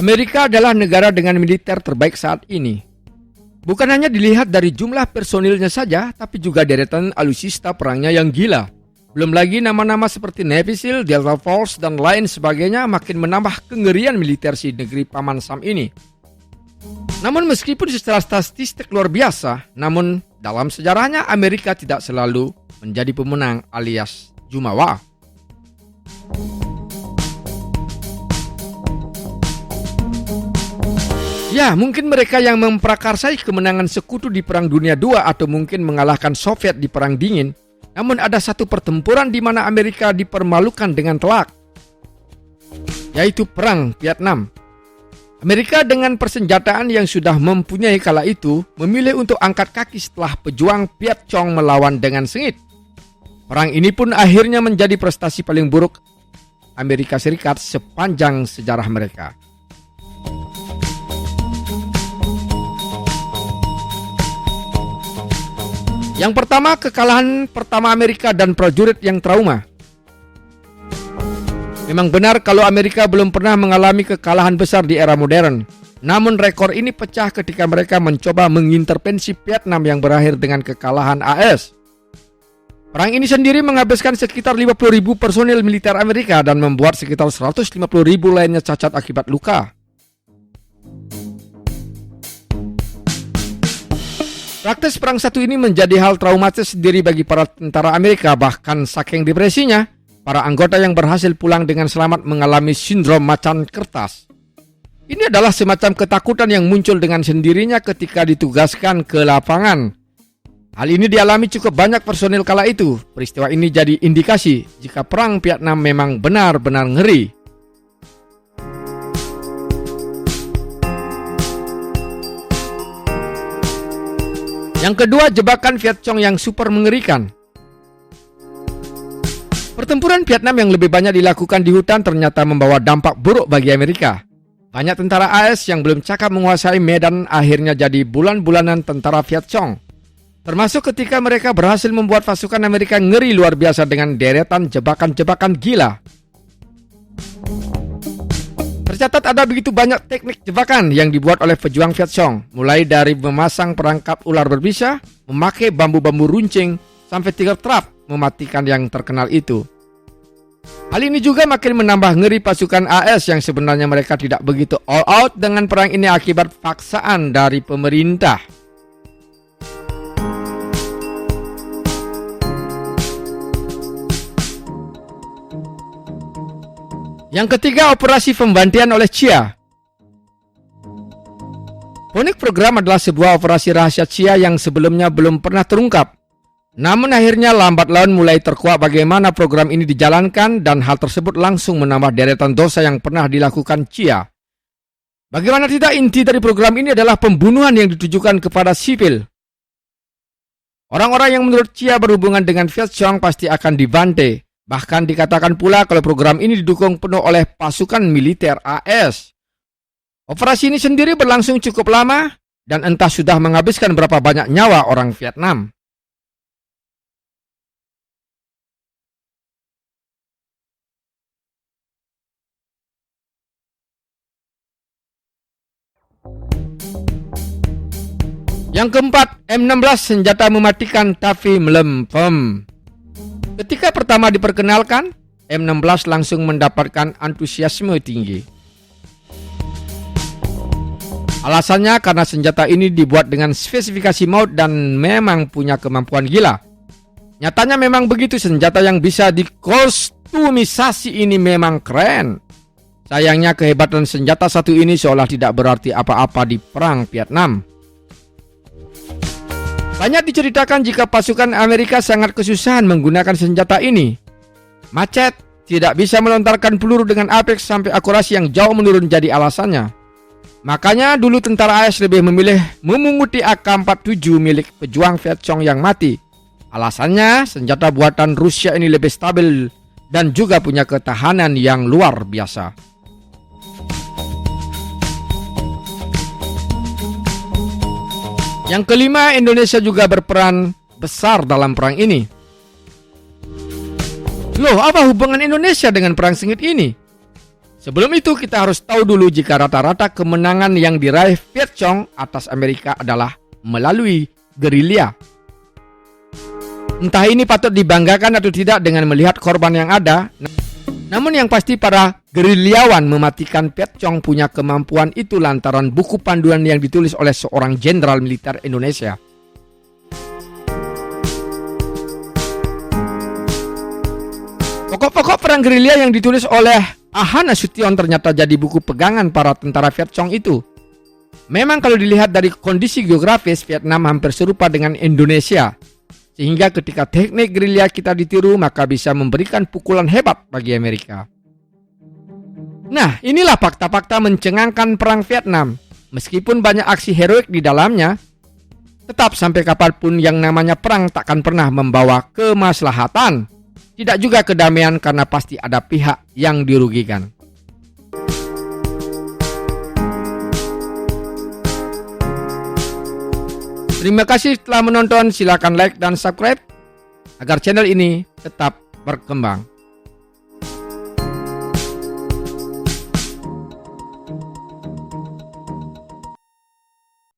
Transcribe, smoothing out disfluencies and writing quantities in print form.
Amerika adalah negara dengan militer terbaik saat ini. Bukan hanya dilihat dari jumlah personilnya saja, tapi juga deretan alutsista perangnya yang gila. Belum lagi nama-nama seperti Navy SEAL, Delta Force, dan lain sebagainya makin menambah kengerian militer si negeri Paman Sam ini. Namun meskipun secara statistik luar biasa, namun dalam sejarahnya Amerika tidak selalu menjadi pemenang alias jumawa. Ya, mungkin mereka yang memprakarsai kemenangan sekutu di Perang Dunia II atau mungkin mengalahkan Soviet di Perang Dingin. Namun ada satu pertempuran di mana Amerika dipermalukan dengan telak, yaitu Perang Vietnam. Amerika dengan persenjataan yang sudah mempunyai kala itu memilih untuk angkat kaki setelah pejuang Viet Cong melawan dengan sengit. Perang ini pun akhirnya menjadi prestasi paling buruk Amerika Serikat sepanjang sejarah mereka. Yang pertama, kekalahan pertama Amerika dan prajurit yang trauma. Memang benar kalau Amerika belum pernah mengalami kekalahan besar di era modern. Namun rekor ini pecah ketika mereka mencoba mengintervensi Vietnam yang berakhir dengan kekalahan AS. Perang ini sendiri menghabiskan sekitar 50.000 personil militer Amerika dan membuat sekitar 150.000 lainnya cacat akibat luka. Praktis perang satu ini menjadi hal traumatis sendiri bagi para tentara Amerika, bahkan saking depresinya, para anggota yang berhasil pulang dengan selamat mengalami sindrom macan kertas. Ini adalah semacam ketakutan yang muncul dengan sendirinya ketika ditugaskan ke lapangan. Hal ini dialami cukup banyak personil kala itu. Peristiwa ini jadi indikasi jika perang Vietnam memang benar-benar ngeri. Yang kedua, jebakan Viet Cong yang super mengerikan. Pertempuran Vietnam yang lebih banyak dilakukan di hutan ternyata membawa dampak buruk bagi Amerika. Banyak tentara AS yang belum cakap menguasai medan akhirnya jadi bulan-bulanan tentara Viet Cong. Termasuk ketika mereka berhasil membuat pasukan Amerika ngeri luar biasa dengan deretan jebakan-jebakan gila. Tercatat ada begitu banyak teknik jebakan yang dibuat oleh pejuang Viet Cong, mulai dari memasang perangkap ular berbisa, memakai bambu-bambu runcing, sampai tiger trap mematikan yang terkenal itu. Hal ini juga makin menambah ngeri pasukan AS yang sebenarnya mereka tidak begitu all out dengan perang ini akibat paksaan dari pemerintah. Yang ketiga, operasi pembantian oleh Chia. Phoenix Program adalah sebuah operasi rahasia Chia yang sebelumnya belum pernah terungkap. Namun akhirnya lambat laun mulai terkuak bagaimana program ini dijalankan dan hal tersebut langsung menambah deretan dosa yang pernah dilakukan Chia. Bagaimana tidak, inti dari program ini adalah pembunuhan yang ditujukan kepada sipil. Orang-orang yang menurut Chia berhubungan dengan Viet Cong pasti akan dibantai. Bahkan dikatakan pula kalau program ini didukung penuh oleh pasukan militer AS. Operasi ini sendiri berlangsung cukup lama dan entah sudah menghabiskan berapa banyak nyawa orang Vietnam. Yang keempat, M16 senjata mematikan tapi melempem. Ketika pertama diperkenalkan, M16 langsung mendapatkan antusiasme tinggi. Alasannya karena senjata ini dibuat dengan spesifikasi maut dan memang punya kemampuan gila. Nyatanya memang begitu, senjata yang bisa dikostumisasi ini memang keren. Sayangnya kehebatan senjata satu ini seolah tidak berarti apa-apa di perang Vietnam. Banyak diceritakan jika pasukan Amerika sangat kesusahan menggunakan senjata ini. Macet, tidak bisa melontarkan peluru dengan apex sampai akurasi yang jauh menurun jadi alasannya. Makanya dulu tentara AS lebih memilih memunguti AK-47 milik pejuang Viet Cong yang mati. Alasannya, senjata buatan Rusia ini lebih stabil dan juga punya ketahanan yang luar biasa. Yang kelima, Indonesia juga berperan besar dalam perang ini. Loh, apa hubungan Indonesia dengan perang sengit ini? Sebelum itu kita harus tahu dulu jika rata-rata kemenangan yang diraih Viet Cong atas Amerika adalah melalui gerilya. Entah ini patut dibanggakan atau tidak dengan melihat korban yang ada, namun yang pasti para gerilyawan mematikan Viet Cong punya kemampuan itu lantaran buku panduan yang ditulis oleh seorang jenderal militer Indonesia. Pokok-pokok perang gerilya yang ditulis oleh Aha Nasution ternyata jadi buku pegangan para tentara Viet Cong itu. Memang kalau dilihat dari kondisi geografis, Vietnam hampir serupa dengan Indonesia. Sehingga ketika teknik gerilya kita ditiru, maka bisa memberikan pukulan hebat bagi Amerika. Nah, inilah fakta-fakta mencengangkan perang Vietnam. Meskipun banyak aksi heroik di dalamnya, tetap sampai kapanpun yang namanya perang takkan pernah membawa kemaslahatan. Tidak juga kedamaian karena pasti ada pihak yang dirugikan. Terima kasih telah menonton, silakan like dan subscribe agar channel ini tetap berkembang.